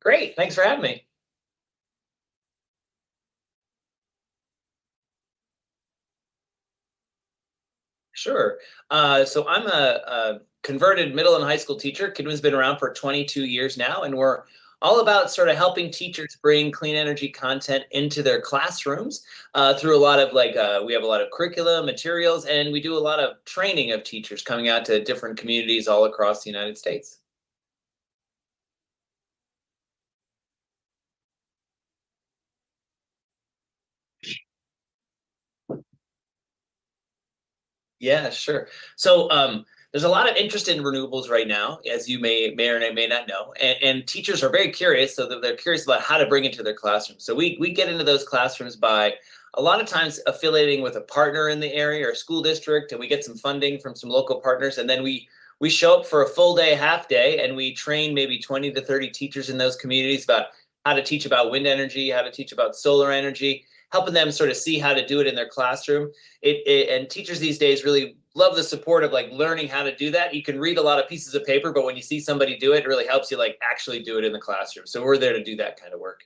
Great. Thanks for having me. Sure. So I'm a converted middle and high school teacher. Kidman's been around for 22 years now, and we're all about sort of helping teachers bring clean energy content into their classrooms through a lot of we have a lot of curriculum materials, and we do a lot of training of teachers coming out to different communities all across the United States. Yeah, sure. There's a lot of interest in renewables right now, as you may or may not know, and teachers are very curious, so that they're curious about how to bring it to their classrooms. So we get into those classrooms by a lot of times affiliating with a partner in the area or school district, and we get some funding from some local partners, and then we show up for a full day, half day, and we train maybe 20 to 30 teachers in those communities about how to teach about wind energy, how to teach about solar energy, helping them sort of see how to do it in their classroom. And teachers these days really love the support of like learning how to do that. You can read a lot of pieces of paper, but when you see somebody do it, it really helps you like actually do it in the classroom. So we're there to do that kind of work.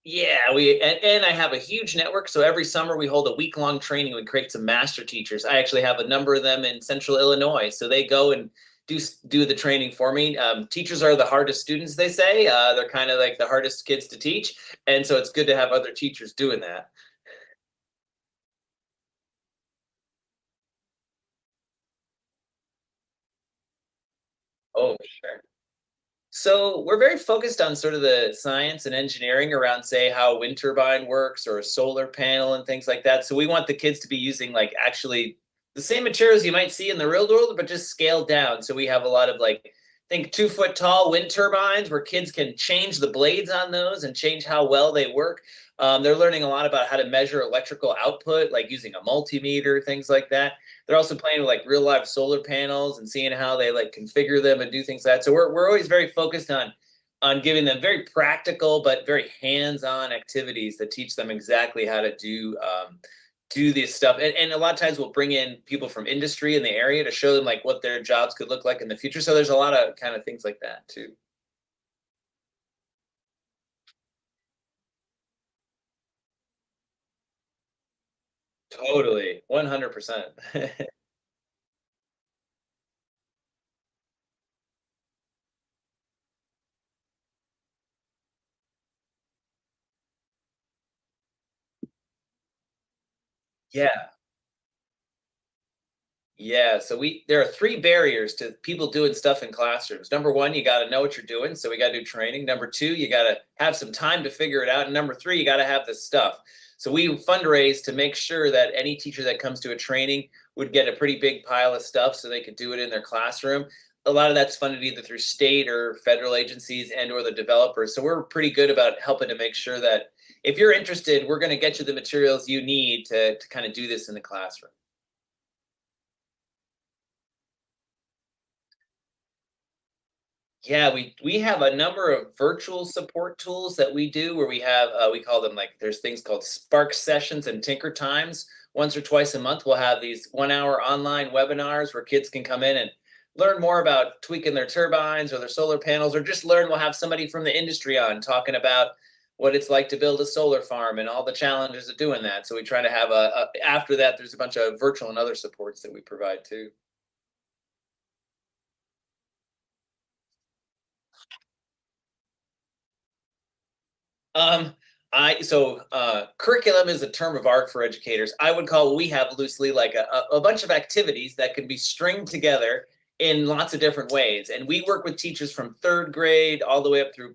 Yeah, and I have a huge network. So every summer we hold a week-long training. We create some master teachers. I actually have a number of them in Central Illinois. So they go and do the training for me. Teachers are the hardest students, they say. They're kind of like the hardest kids to teach, and so it's good to have other teachers doing that. Oh, sure. So we're very focused on sort of the science and engineering around, say, how a wind turbine works or a solar panel and things like that. So we want the kids to be using like actually the same materials you might see in the real world, but just scaled down. So we have a lot of like, think 2 foot tall wind turbines where kids can change the blades on those and change how well they work. They're learning a lot about how to measure electrical output, like using a multimeter, things like that. They're also playing with like real life solar panels and seeing how they like configure them and do things like that. So we're always very focused on giving them very practical but very hands-on activities that teach them exactly how to do this stuff. And a lot of times we'll bring in people from industry in the area to show them like what their jobs could look like in the future. So there's a lot of kind of things like that too. Totally, 100%. Yeah. Yeah, so we there are three barriers to people doing stuff in classrooms. Number one, you got to know what you're doing, so we got to do training. Number two, you got to have some time to figure it out. And number three, you got to have the stuff. So we fundraise to make sure that any teacher that comes to a training would get a pretty big pile of stuff so they could do it in their classroom. A lot of that's funded either through state or federal agencies and or the developers. So we're pretty good about helping to make sure that if you're interested, we're going to get you the materials you need to kind of do this in the classroom. Yeah, we have a number of virtual support tools that we do where we have we call them like there's things called Spark sessions and Tinker times. Once or twice a month, we'll have these 1 hour online webinars where kids can come in and learn more about tweaking their turbines or their solar panels, or just learn. We'll have somebody from the industry on talking about what it's like to build a solar farm and all the challenges of doing that. So we try to have after that, there's a bunch of virtual and other supports that we provide too. Um, Curriculum is a term of art for educators. I would call what we have loosely like a bunch of activities that can be stringed together in lots of different ways. And we work with teachers from third grade all the way up through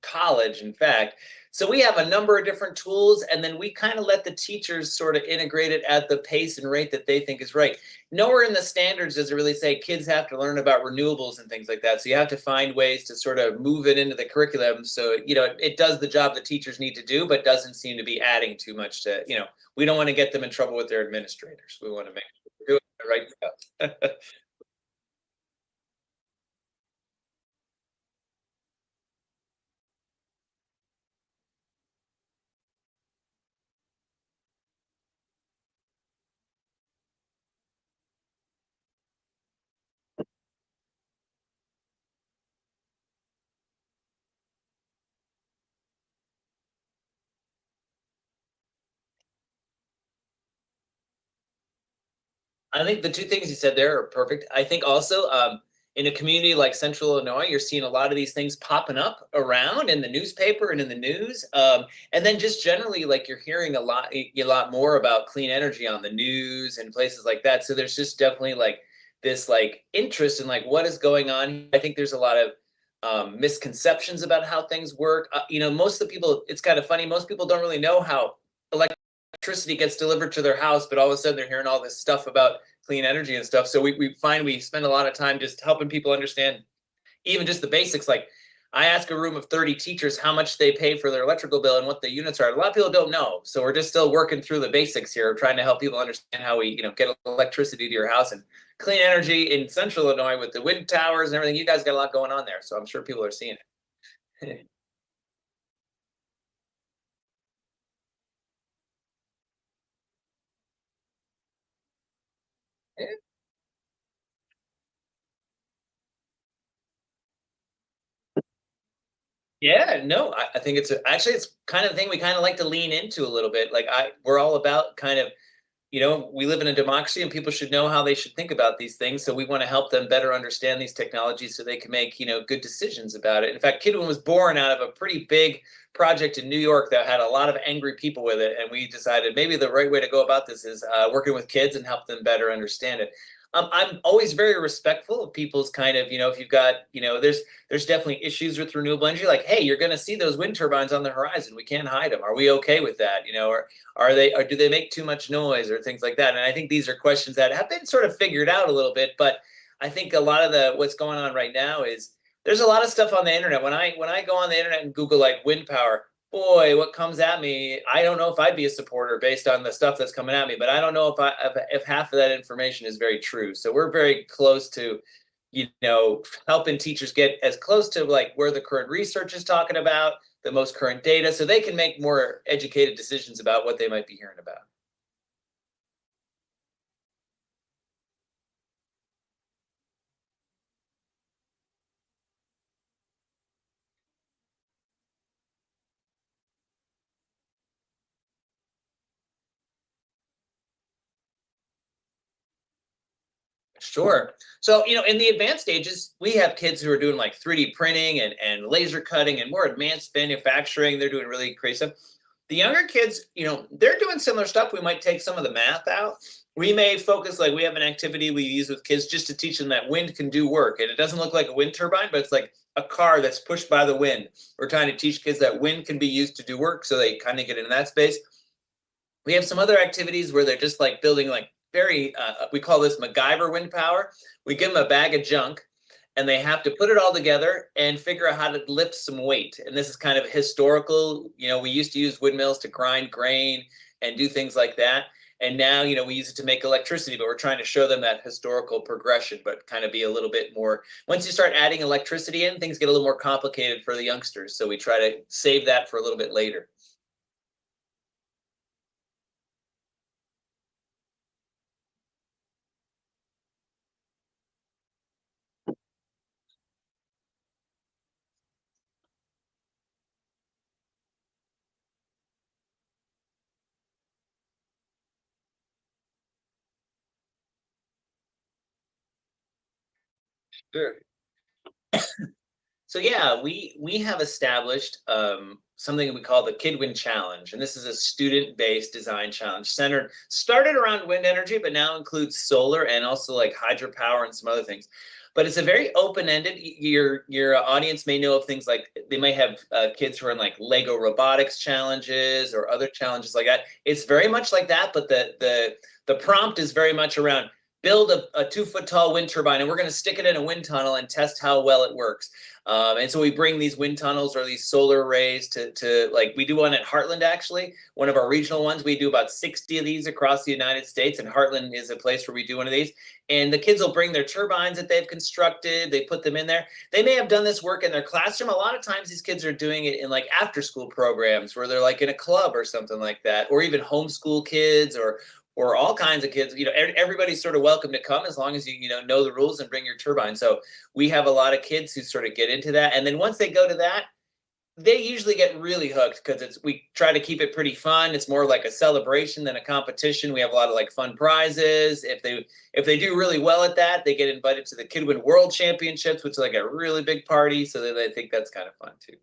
college, in fact. So we have a number of different tools, and then we kind of let the teachers sort of integrate it at the pace and rate that they think is right. Nowhere in the standards does it really say kids have to learn about renewables and things like that. So you have to find ways to sort of move it into the curriculum so it does the job the teachers need to do, but doesn't seem to be adding too much to. We don't want to get them in trouble with their administrators. We want to make sure we're doing the right stuff. I think the two things you said there are perfect. I think also in a community like Central Illinois, you're seeing a lot of these things popping up around in the newspaper and in the news. And then just generally, like you're hearing a lot more about clean energy on the news and places like that. So there's just definitely like this like interest in like what is going on. I think there's a lot of misconceptions about how things work. Most of the people, it's kind of funny. Most people don't really know how electricity gets delivered to their house, but all of a sudden they're hearing all this stuff about clean energy and stuff. So we find we spend a lot of time just helping people understand even just the basics. Like I ask a room of 30 teachers how much they pay for their electrical bill and what the units are. A lot of people don't know. So we're just still working through the basics here, trying to help people understand how we, get electricity to your house and clean energy in Central Illinois with the wind towers and everything. You guys got a lot going on there. So I'm sure people are seeing it. Yeah, no, I think actually it's kind of the thing we kind of like to lean into a little bit. Like we're all about kind of, we live in a democracy and people should know how they should think about these things. So we want to help them better understand these technologies so they can make, good decisions about it. In fact, Kidwin was born out of a pretty big project in New York that had a lot of angry people with it. And we decided maybe the right way to go about this is working with kids and help them better understand it. I'm always very respectful of people's kind of, if you've got, there's definitely issues with renewable energy. Like, hey, you're going to see those wind turbines on the horizon. We can't hide them. Are we okay with that? Or or do they make too much noise or things like that? And I think these are questions that have been sort of figured out a little bit. But I think a lot of what's going on right now is there's a lot of stuff on the internet. When I go on the internet and Google like wind power, boy, what comes at me, I don't know if I'd be a supporter based on the stuff that's coming at me, but I don't know if half of that information is very true. So we're very close to, helping teachers get as close to like where the current research is talking about, the most current data, so they can make more educated decisions about what they might be hearing about. Sure. So, in the advanced stages, we have kids who are doing like 3D printing and laser cutting and more advanced manufacturing. They're doing really crazy stuff. The younger kids, they're doing similar stuff. We might take some of the math out. We may focus, like we have an activity we use with kids just to teach them that wind can do work. And it doesn't look like a wind turbine, but it's like a car that's pushed by the wind. We're trying to teach kids that wind can be used to do work. So they kind of get into that space. We have some other activities where they're just like building like very we call this MacGyver wind power. We give them a bag of junk and they have to put it all together and figure out how to lift some weight. And this is kind of historical. We used to use windmills to grind grain and do things like that. And now, we use it to make electricity, but we're trying to show them that historical progression, but kind of be a little bit more. Once you start adding electricity in, things get a little more complicated for the youngsters. So we try to save that for a little bit later. Sure. So yeah, we have established something we call the Kidwin Challenge, and this is a student-based design challenge started around wind energy, but now includes solar and also like hydropower and some other things. But it's a very open-ended. Your audience may know of things like they may have kids who are in like Lego robotics challenges or other challenges like that. It's very much like that, but the prompt is very much around build a 2 foot tall wind turbine and we're going to stick it in a wind tunnel and test how well it works. And so we bring these wind tunnels or these solar arrays to like we do one at Heartland, actually, one of our regional ones. We do about 60 of these across the United States, and Heartland is a place where we do one of these. And the kids will bring their turbines that they've constructed, they put them in there. They may have done this work in their classroom. A lot of times these kids are doing it in like after school programs where they're like in a club or something like that, or even homeschool kids or all kinds of kids. Everybody's sort of welcome to come as long as you know the rules and bring your turbine. So we have a lot of kids who sort of get into that, and then once they go to that, They usually get really hooked because it's we try to keep it pretty fun. It's more like a celebration than a competition. We have a lot of like fun prizes. If they do really well at that, they get invited to the Kidwin World Championships, which is like a really big party. So they think that's kind of fun too.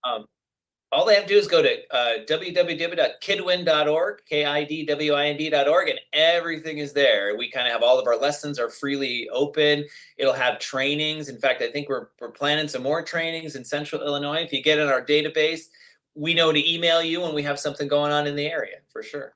Um, all they have to do is go to www.kidwin.org, kidwind.org, and everything is there. We kind of have all of our lessons are freely open. It'll have trainings. In fact, I think we're planning some more trainings in Central Illinois. If you get in our database, we know to email you when we have something going on in the area for sure.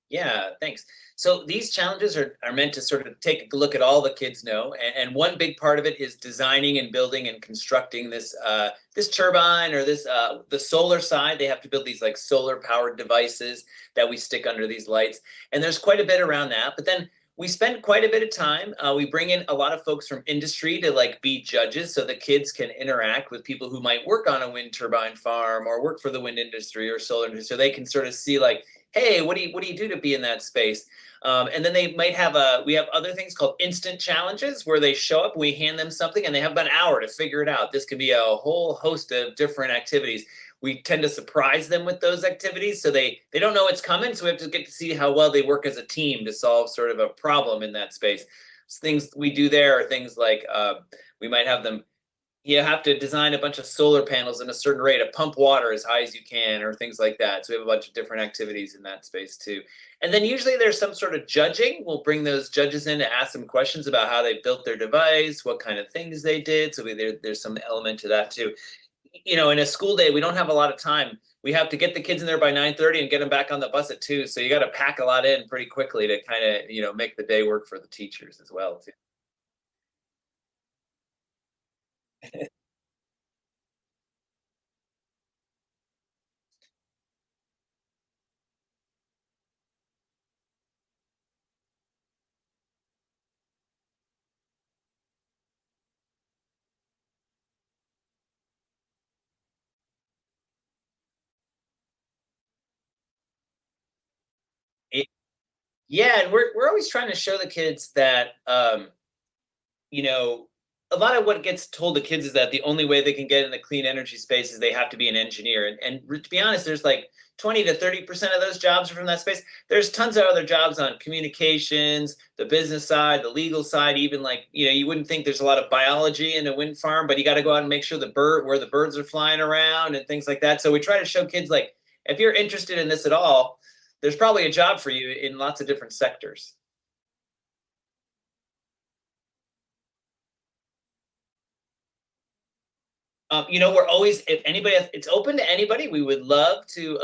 Yeah, thanks. So these challenges are meant to sort of take a look at all the kids know, and one big part of it is designing and building and constructing this turbine or this the solar side. They have to build these like solar powered devices that we stick under these lights, and there's quite a bit around that. But then we spend quite a bit of time. We bring in a lot of folks from industry to like be judges, so the kids can interact with people who might work on a wind turbine farm or work for the wind industry or solar industry, so they can sort of see like, hey, what do you do to be in that space? And then they might have we have other things called instant challenges where they show up, we hand them something, and they have about an hour to figure it out. This could be a whole host of different activities. We tend to surprise them with those activities, so they don't know it's coming. So we have to get to see how well they work as a team to solve sort of a problem in that space. So things we do there are things like we might have them you have to design a bunch of solar panels in a certain rate, to pump water as high as you can, or things like that. So we have a bunch of different activities in that space too. And then usually there's some sort of judging. We'll bring those judges in to ask them questions about how they built their device, what kind of things they did. So there's some element to that too. In a school day, we don't have a lot of time. We have to get the kids in there by 9:30 and get them back on the bus at 2. So you got to pack a lot in pretty quickly to kind of, make the day work for the teachers as well too. It- yeah, and we're always trying to show the kids that you know, a lot of what gets told to kids is that the only way they can get in the clean energy space is they have to be an engineer. And to be honest, there's like 20 to 30% of those jobs are from that space. There's tons of other jobs on communications, the business side, the legal side, even like, you wouldn't think there's a lot of biology in a wind farm, but you got to go out and make sure where the birds are flying around and things like that. So we try to show kids like, if you're interested in this at all, there's probably a job for you in lots of different sectors. We're always, if anybody, it's open to anybody. We would love to,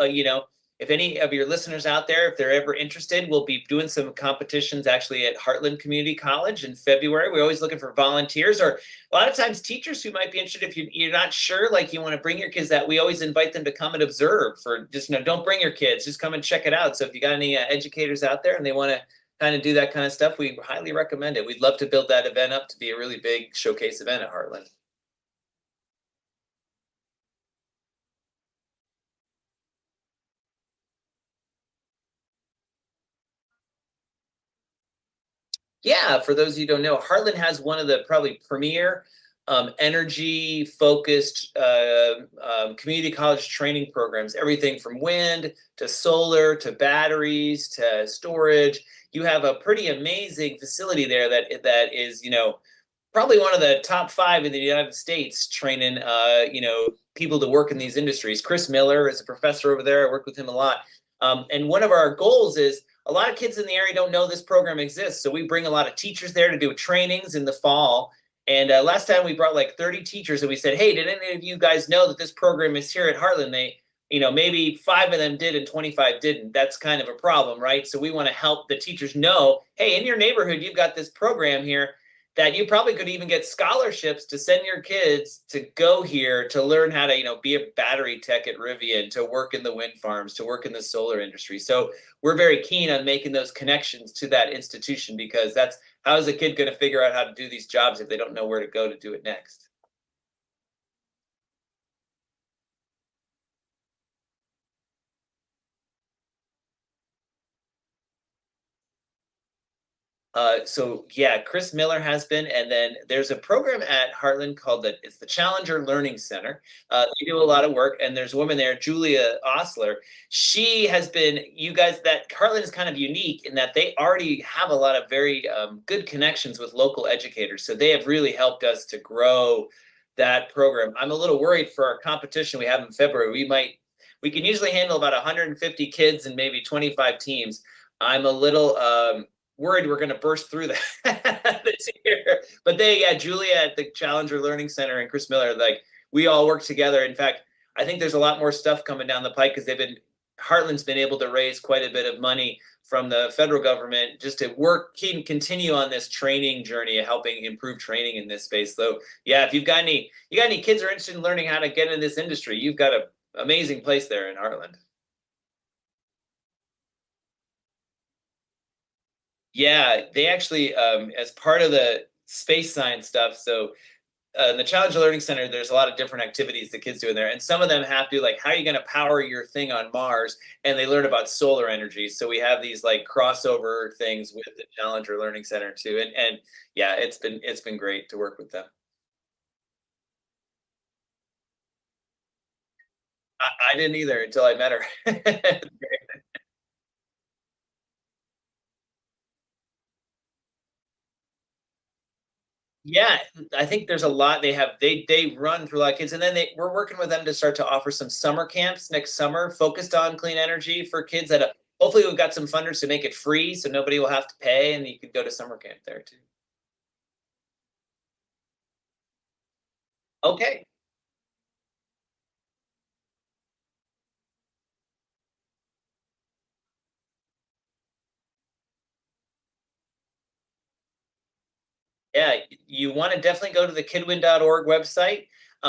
if any of your listeners out there, if they're ever interested, we'll be doing some competitions actually at Heartland Community College in February. We're always looking for volunteers, or a lot of times teachers who might be interested. If you're not sure, like you want to bring your kids, that we always invite them to come and observe. For just, don't bring your kids, just come and check it out. So if you got any educators out there and they want to kind of do that kind of stuff, we highly recommend it. We'd love to build that event up to be a really big showcase event at Heartland. Yeah, for those of you who don't know, Heartland has one of the probably premier energy focused community college training programs, everything from wind to solar to batteries to storage. You have a pretty amazing facility there that is, probably one of the top five in the United States training, people to work in these industries. Chris Miller is a professor over there. I work with him a lot. And one of our goals is, a lot of kids in the area don't know this program exists. So we bring a lot of teachers there to do trainings in the fall. And last time we brought like 30 teachers and we said, hey, did any of you guys know that this program is here at Heartland? They, maybe 5 of them did and 25 didn't. That's kind of a problem, right? So we want to help the teachers know, hey, in your neighborhood, you've got this program here that you probably could even get scholarships to send your kids to go here to learn how to, be a battery tech at Rivian, to work in the wind farms, to work in the solar industry. So we're very keen on making those connections to that institution, because that's, how is a kid going to figure out how to do these jobs if they don't know where to go to do it next? So yeah, Chris Miller has been, and then there's a program at Heartland called it's the Challenger Learning Center. They do a lot of work, and there's a woman there, Julia Osler. She has been, you guys, that Heartland is kind of unique in that they already have a lot of very good connections with local educators. So they have really helped us to grow that program. I'm a little worried for our competition we have in February. We can usually handle about 150 kids and maybe 25 teams. I'm a little worried we're going to burst through that this year. But yeah, Julia at the Challenger Learning Center and Chris Miller, like, we all work together. In fact, I think there's a lot more stuff coming down the pike, because Heartland's been able to raise quite a bit of money from the federal government just to continue on this training journey of helping improve training in this space. So yeah, if you got any kids who are interested in learning how to get in this industry, you've got an amazing place there in Heartland. Yeah, they actually, as part of the space science stuff. So in the Challenger Learning Center, there's a lot of different activities the kids do in there, and some of them have to, like, how are you going to power your thing on Mars? And they learn about solar energy. So we have these like crossover things with the Challenger Learning Center too, and yeah, it's been great to work with them. I didn't either until I met her. Yeah, I think there's a lot they run through a lot of kids, and then we're working with them to start to offer some summer camps next summer focused on clean energy for kids that hopefully we've got some funders to make it free so nobody will have to pay and you could go to summer camp there too. Okay. Yeah, you want to definitely go to the kidwin.org website.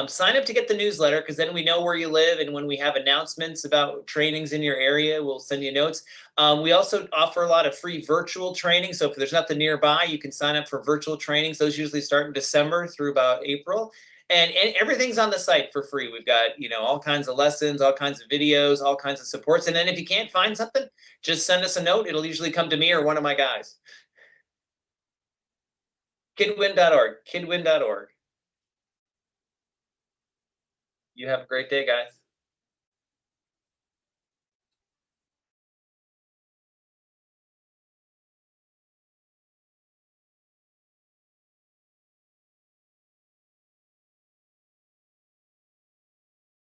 Sign up to get the newsletter because then we know where you live. And when we have announcements about trainings in your area, we'll send you notes. We also offer a lot of free virtual training. So if there's nothing nearby, you can sign up for virtual trainings. Those usually start in December through about April. And everything's on the site for free. We've got, all kinds of lessons, all kinds of videos, all kinds of supports. And then if you can't find something, just send us a note. It'll usually come to me or one of my guys. Kidwin.org. Kidwin.org. You have a great day, guys.